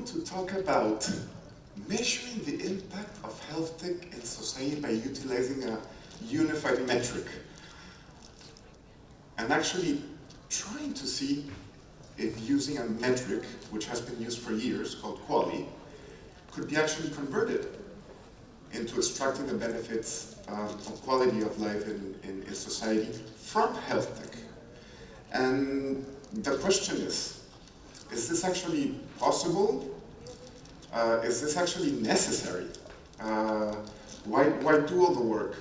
going to talk about measuring the impact of health tech in society by utilizing a unified metric. And actually trying to see if using a metric, which has been used for years, called QALY, could be actually converted into extracting the benefits of quality of life in society from health tech. And the question is this actually possible? Is this actually necessary? Why do all the work?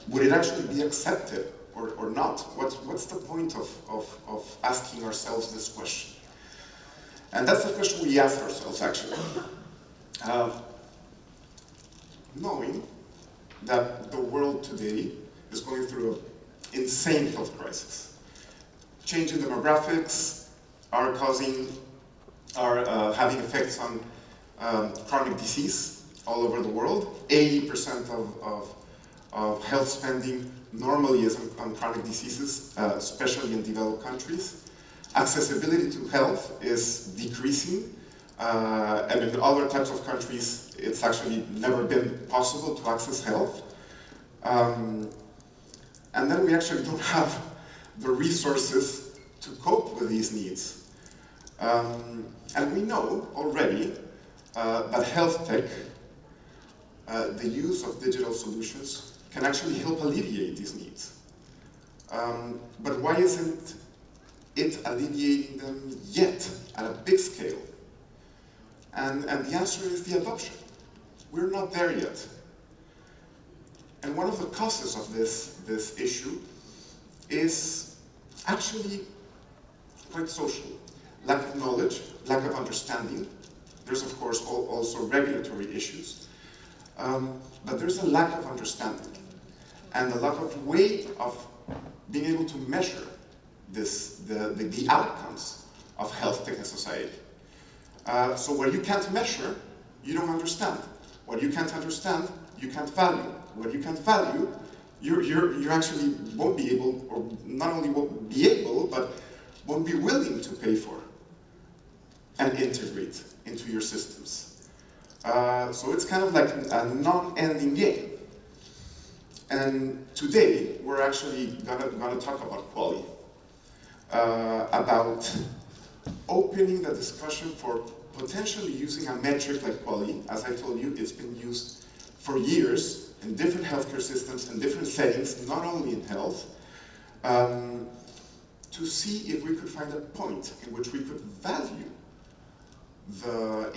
Would it actually be accepted or not? What's the point of asking ourselves this question? And that's the question we ask ourselves, actually. Knowing that the world today is going through an insane health crisis. Changing demographics are having effects on chronic disease all over the world. 80% of health spending normally is on chronic diseases, especially in developed countries. Accessibility to health is decreasing, and in other types of countries, it's actually never been possible to access health. And then we actually don't have the resources to cope with these needs. And we know already that health tech, the use of digital solutions, can actually help alleviate these needs. But why isn't it alleviating them yet at a big scale? And the answer is the adoption. We're not there yet. And one of the causes of this issue is actually quite social. Lack of knowledge, lack of understanding. There's, of course, also regulatory issues. But there's a lack of understanding and a lack of way of being able to measure the outcomes of health tech in society. So what you can't measure, you don't understand. What you can't understand, you can't value. What you can't value, you actually won't be able, or not only won't be able, but won't be willing to pay for and integrate into your systems. So it's kind of like a non-ending game. And today, we're actually gonna talk about QALY, about opening the discussion for potentially using a metric like QALY. As I told you, it's been used for years in different healthcare systems and different settings, not only in health, to see if we could find a point in which we could value the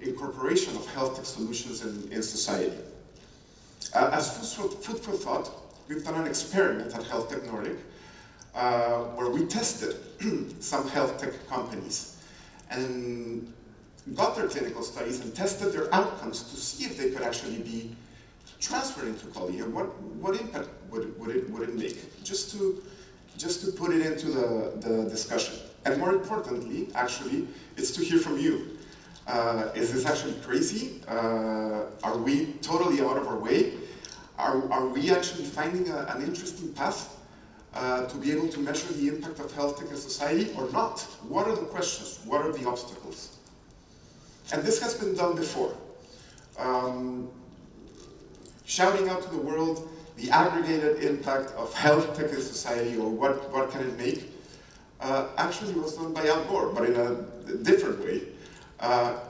incorporation of health tech solutions in society. As food for thought, we've done an experiment at HealthTech Nordic where we tested some health tech companies and got their clinical studies and tested their outcomes to see if they could actually be transferred into QALY and what impact would it make, just to put it into the discussion. And more importantly, actually, it's to hear from you. Is this actually crazy? Are we totally out of our way? Are we actually finding an interesting path to be able to measure the impact of health tech in society or not? What are the questions? What are the obstacles? And this has been done before. Shouting out to the world the aggregated impact of health tech in society, or what can it make, actually was done by Al Gore, but in a different way.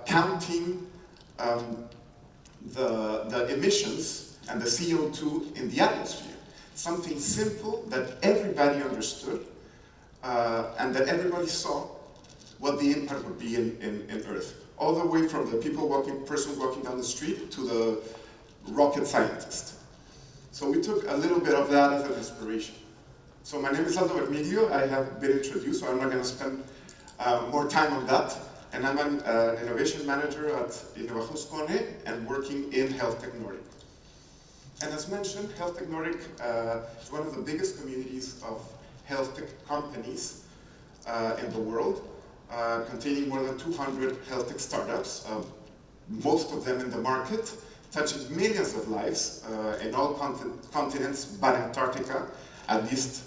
Counting the emissions and the CO2 in the atmosphere. Something simple that everybody understood and that everybody saw what the impact would be in Earth. All the way from the person walking down the street to the rocket scientist. So we took a little bit of that as an inspiration. So my name is Aldo Vermiglio. I have been introduced, so I'm not going to spend more time on that. And I'm an innovation manager at Innovations Skåne and working in HealthTech Nordic. And as mentioned, HealthTech Nordic is one of the biggest communities of health tech companies in the world, containing more than 200 health tech startups, most of them in the market, touching millions of lives in all continents but Antarctica, at least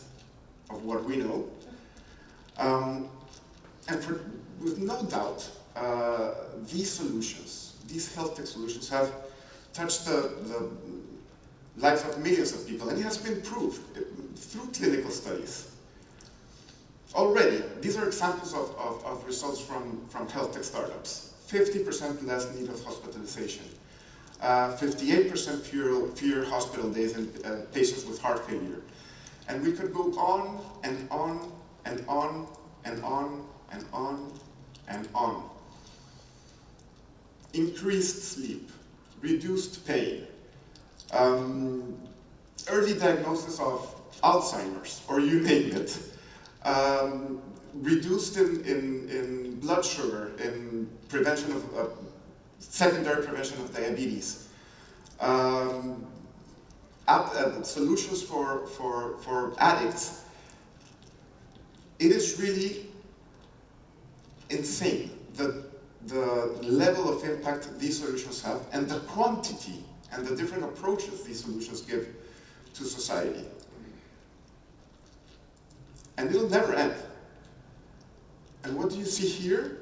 of what we know. And with no doubt, these solutions, these health tech solutions, have touched the lives of millions of people, and it has been proved through clinical studies. Already, these are examples of results from health tech startups. 50% less need of hospitalization, 58% fewer hospital days in patients with heart failure. And we could go on and on and on and on and on and on. Increased sleep, reduced pain, early diagnosis of Alzheimer's, or you name it, reduced in blood sugar, in prevention of secondary prevention of diabetes, solutions for addicts. It is really insane the level of impact these solutions have, and the quantity and the different approaches these solutions give to society. And it'll never end. And what do you see here?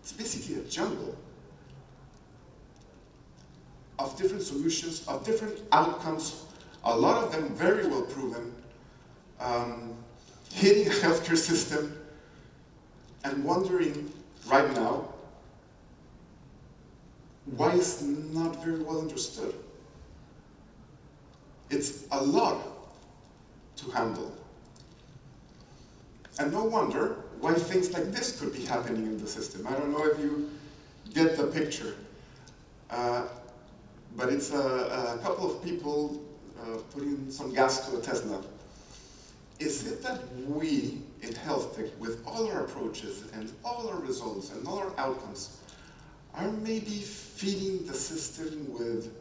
It's basically a jungle of different solutions, of different outcomes, a lot of them very well proven, hitting a healthcare system and wondering right now why it's not very well understood. It's a lot to handle. And no wonder why things like this could be happening in the system. I don't know if you get the picture, but it's a couple of people putting some gas to a Tesla. Is it that we in health tech, with all our approaches and all our results and all our outcomes, are maybe feeding the system with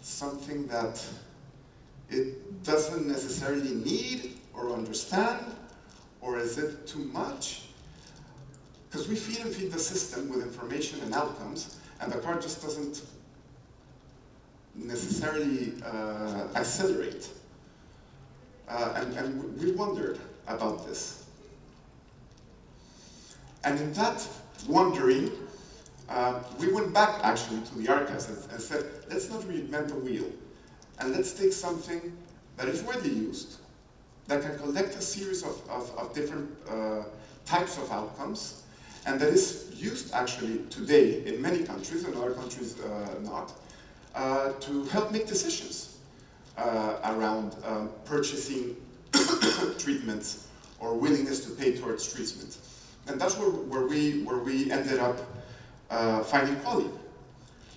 something that it doesn't necessarily need or understand? Or is it too much? Because we feed the system with information and outcomes, and the car just doesn't necessarily accelerate. And we wondered about this. And in that wondering, we went back actually to the archives and said, let's not reinvent the wheel, and let's take something that is widely used, that can collect a series of different types of outcomes, and that is used actually today in many countries, and other countries not, to help make decisions around purchasing treatments or willingness to pay towards treatment. And that's where we ended up finding QALY,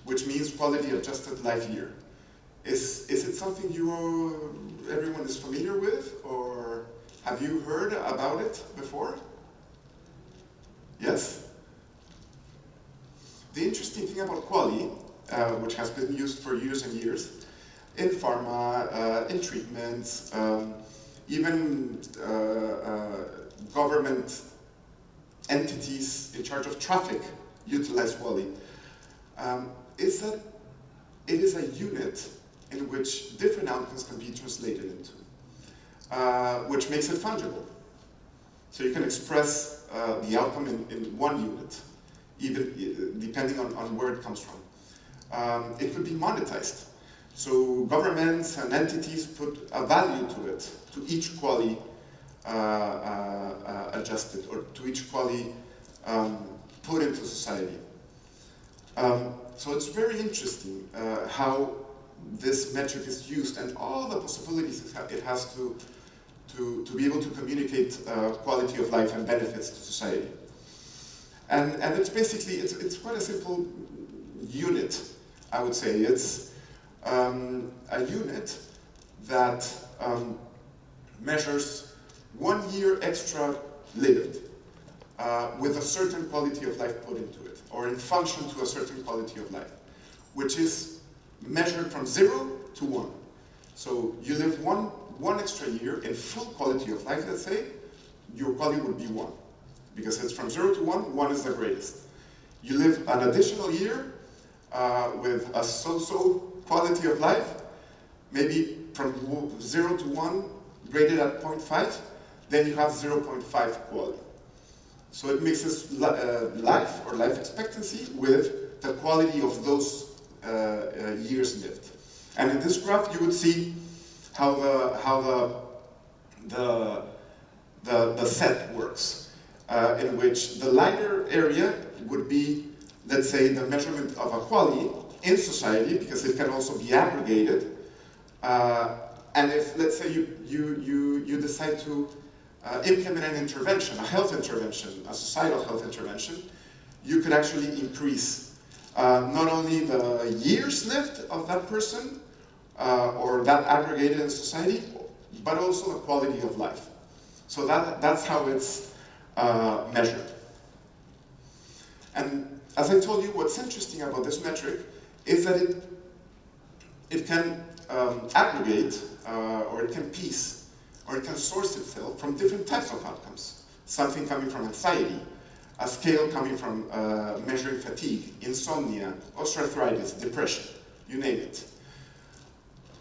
which means quality adjusted life year. Is it something everyone is familiar with, or have you heard about it before? Yes? The interesting thing about QALY, which has been used for years and years, in pharma, in treatments, even government entities in charge of traffic utilize QALY, is that it is a unit in which different outcomes can be translated into, which makes it fungible. So you can express the outcome in one unit, even depending on where it comes from. It could be monetized. So governments and entities put a value to it, to each QALY adjusted, or to each QALY put into society. So it's very interesting how this metric is used, and all the possibilities it has to be able to communicate quality of life and benefits to society. And it's basically, it's quite a simple unit, I would say. It's a unit that measures 1 year extra lived with a certain quality of life put into it, or in function to a certain quality of life, which is measured from 0 to 1. So you live one extra year in full quality of life, let's say, your QALY would be 1. Because it's from 0 to 1, 1 is the greatest. You live an additional year with a so-so quality of life, maybe from 0 to 1, rated at 0.5, then you have 0.5 QALY. So it mixes life or life expectancy with the quality of those years lived. And in this graph, you would see how the set works, in which the lighter area would be, let's say, the measurement of a QALY in society, because it can also be aggregated. And if, let's say, you decide to implement an intervention, a health intervention, a societal health intervention, you could actually increase not only the years lived of that person, or that aggregated in society, but also the quality of life. So that's how it's measured. And as I told you, what's interesting about this metric is that it can aggregate, or it can piece, or it can source itself from different types of outcomes. Something coming from anxiety, a scale coming from measuring fatigue, insomnia, osteoarthritis, depression, you name it.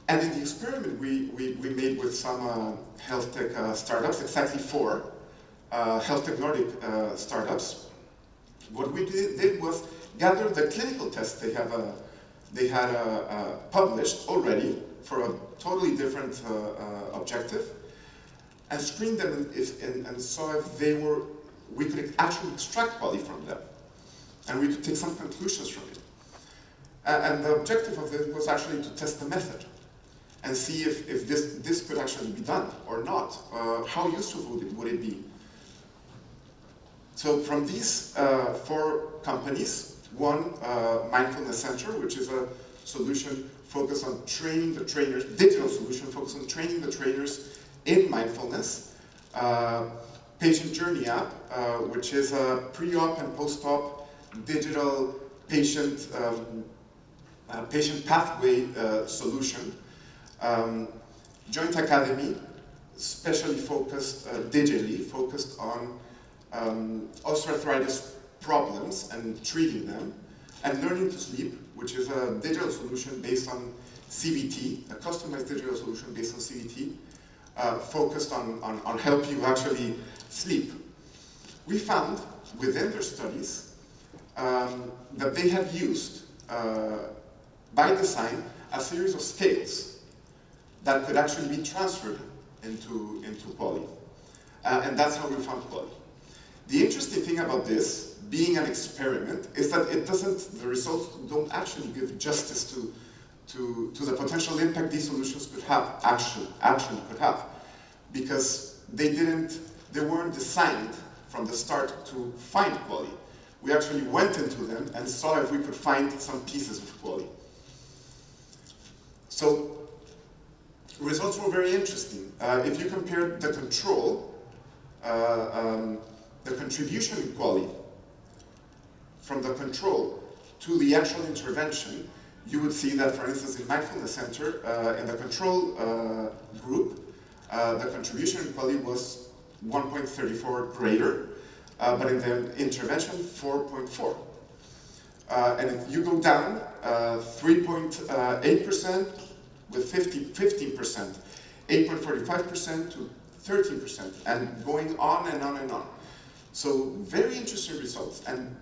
And in the experiment we made with some health tech startups, exactly 4 health tech Nordic startups, what we did was gather the clinical tests they had published already for a totally different objective, and screen them and saw if we could actually extract quality from them, and we could take some conclusions from it. And the objective of it was actually to test the method and see if this could actually be done or not. How useful would it be? So from these 4 companies, one, Mindfulness Center, which is a solution focused on training the trainers, digital solution focused on training the trainers in mindfulness. Patient Journey app, which is a pre-op and post-op digital patient pathway solution. Joint Academy, specially focused, digitally focused on osteoarthritis problems and treating them. And Learning to Sleep, which is a digital solution based on CBT, a customized digital solution based on CBT, focused on help you actually sleep. We found within their studies that they had used, by design, a series of scales that could actually be transferred into QALY. And that's how we found QALY. The interesting thing about this, being an experiment, is that the results don't actually give justice to the potential impact these solutions could have, actually could have. Because they weren't designed from the start to find QALY. We actually went into them and saw if we could find some pieces of QALY. So, results were very interesting. If you compare the control, the contribution in QALY from the control to the actual intervention, you would see that, for instance, in Mindfulness Center, in the control group, the contribution in QALY was 1.34 greater, but in the intervention, 4.4. And if you go down, 3.8% with 15%, 8.45% to 13%, and going on and on and on. So very interesting results, and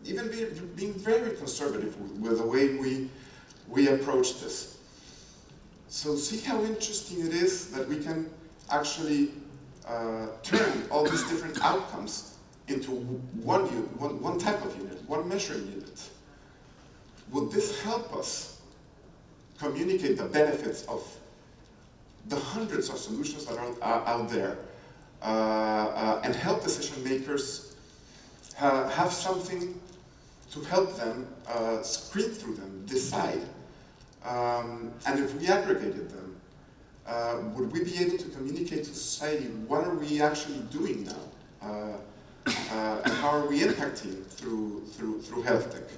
even being very conservative with the way we approach this. So see how interesting it is that we can actually turn all these different outcomes into one type of unit, one measuring unit. Would this help us communicate the benefits of the hundreds of solutions that are out there, and help decision makers have something to help them screen through them, decide, and if we aggregated them, would we be able to communicate to society what are we actually doing now, and how are we impacting through health tech?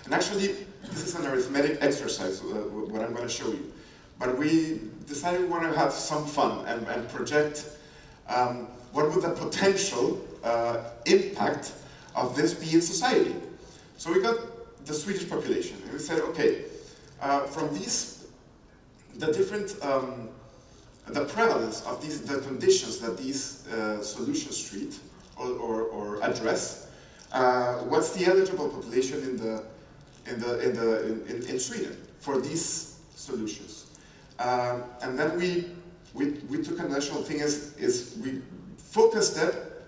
And actually, this is an arithmetic exercise, what I'm going to show you. But we decided we want to have some fun and project what would the potential impact of this be in society. So we got the Swedish population, and we said, okay, from these, the different, the prevalence of the conditions that these solutions treat, or address. What's the eligible population in Sweden for these solutions? And then we took a national thing is we focused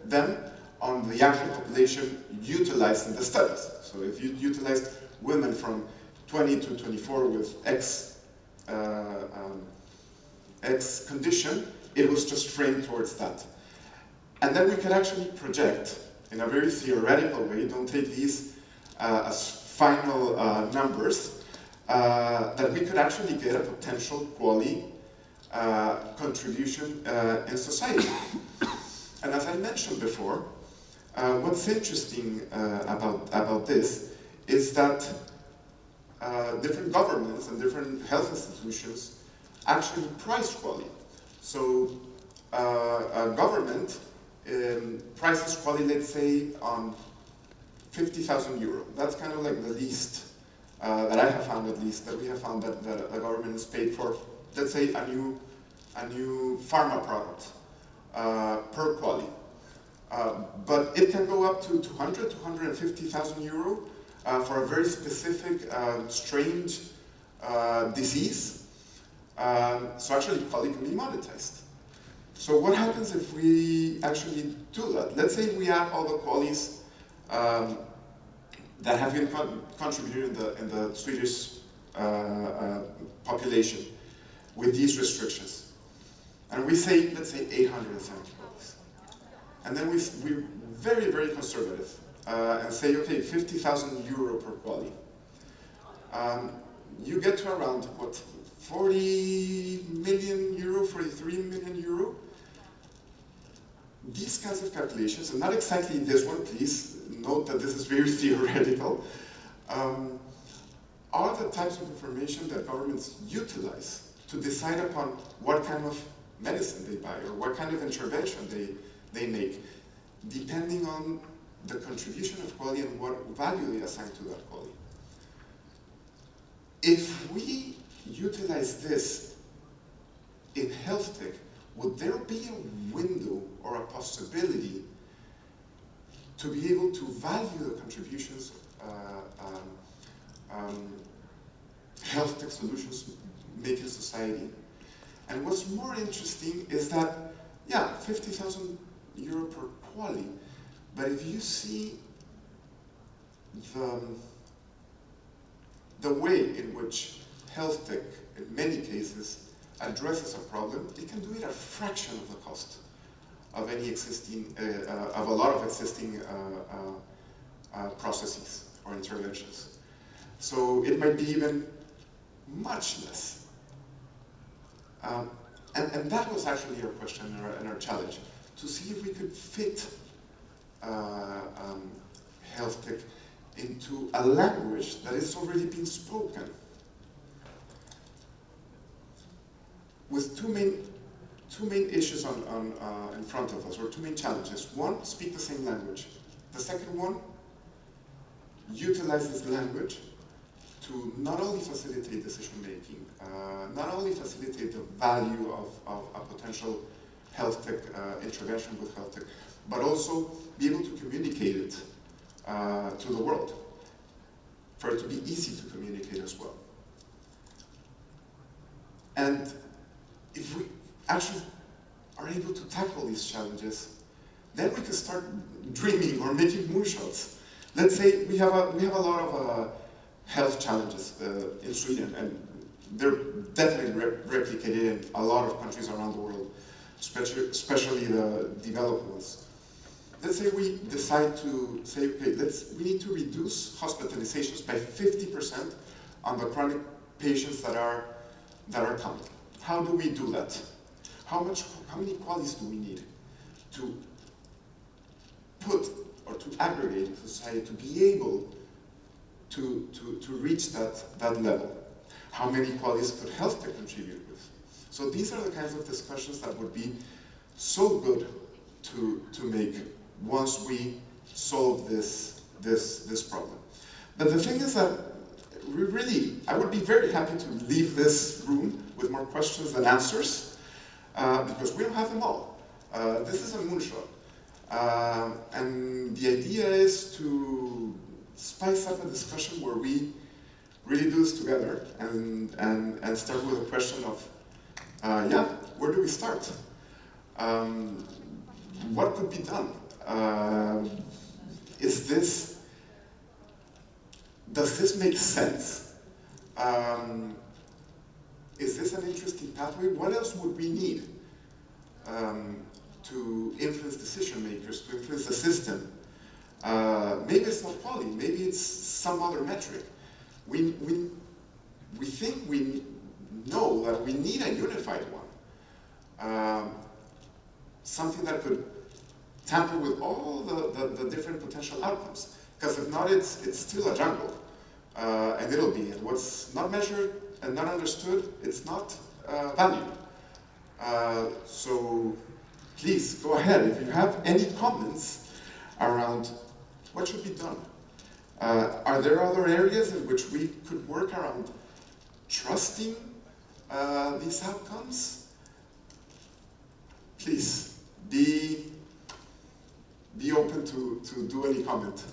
them on the actual population utilized in the studies. So if you utilized women from 20 to 24 with X condition, it was just framed towards that. And then we could actually project in a very theoretical way, don't take these as final numbers, that we could actually get a potential QALY contribution in society. And as I mentioned before, what's interesting about this is that different governments and different health institutions actually price QALY. So a government prices QALY, let's say, on 50,000 euro. That's kind of like the least that I have found, at least, that we have found that a government is paid for, let's say, a new pharma product per QALY. But it can go up to 200, 250,000 euro for a very specific, strange disease. So actually, QALY can be monetized. So what happens if we actually do that? Let's say we add all the QALYs that have been contributed in the Swedish population with these restrictions. And we say, let's say 870 QALYs. And then we're very, very conservative and say, okay, 50,000 euro per QALY. You get to around, what, 40 million euro, 43 million euro. These kinds of calculations, and not exactly this one, please note that this is very theoretical, are the types of information that governments utilize to decide upon what kind of medicine they buy or what kind of intervention they make, depending on the contribution of QALY and what value they assign to that QALY. If we utilize this in health tech, would there be a window or a possibility to be able to value the contributions health tech solutions make in society? And what's more interesting is that, yeah, 50,000 euro per QALY, but if you see the way in which health tech, in many cases, addresses a problem, it can do it at a fraction of the cost of any existing, of a lot of existing processes or interventions. So it might be even much less. And that was actually our question and our challenge, to see if we could fit health tech into a language that is already being spoken. With two main issues in front of us, or two main challenges. One, speak the same language. The second one, utilize this language to not only facilitate decision making, not only facilitate the value of a potential health tech intervention with health tech, but also be able to communicate it to the world, for it to be easy to communicate as well. And if we actually are able to tackle these challenges, then we can start dreaming or making moonshots. Let's say we have a lot of health challenges in Sweden, and they're definitely replicated in a lot of countries around the world, especially the developed ones. Let's say we decide to say, okay, we need to reduce hospitalizations by 50% on the chronic patients that are coming. How do we do that? How many QALYs do we need to put or to aggregate in society to be able to reach that level? How many QALYs could health tech contribute with? So these are the kinds of discussions that would be so good to make once we solve this problem. But the thing is that I would be very happy to leave this room with more questions than answers, because we don't have them all. This is a moonshot. And the idea is to spice up a discussion where we really do this together and start with a question of, yeah, where do we start? What could be done? Does this make sense? Is this an interesting pathway? What else would we need to influence decision makers, to influence the system? Maybe it's not quality, maybe it's some other metric. We think we know that we need a unified one. Something that could tamper with all the different potential outcomes. Because if not, it's still a jungle. And it'll be. And what's not measured and not understood, it's not valued. So please, go ahead. If you have any comments around what should be done. Are there other areas in which we could work around trusting these outcomes? Please, be open to do any comment.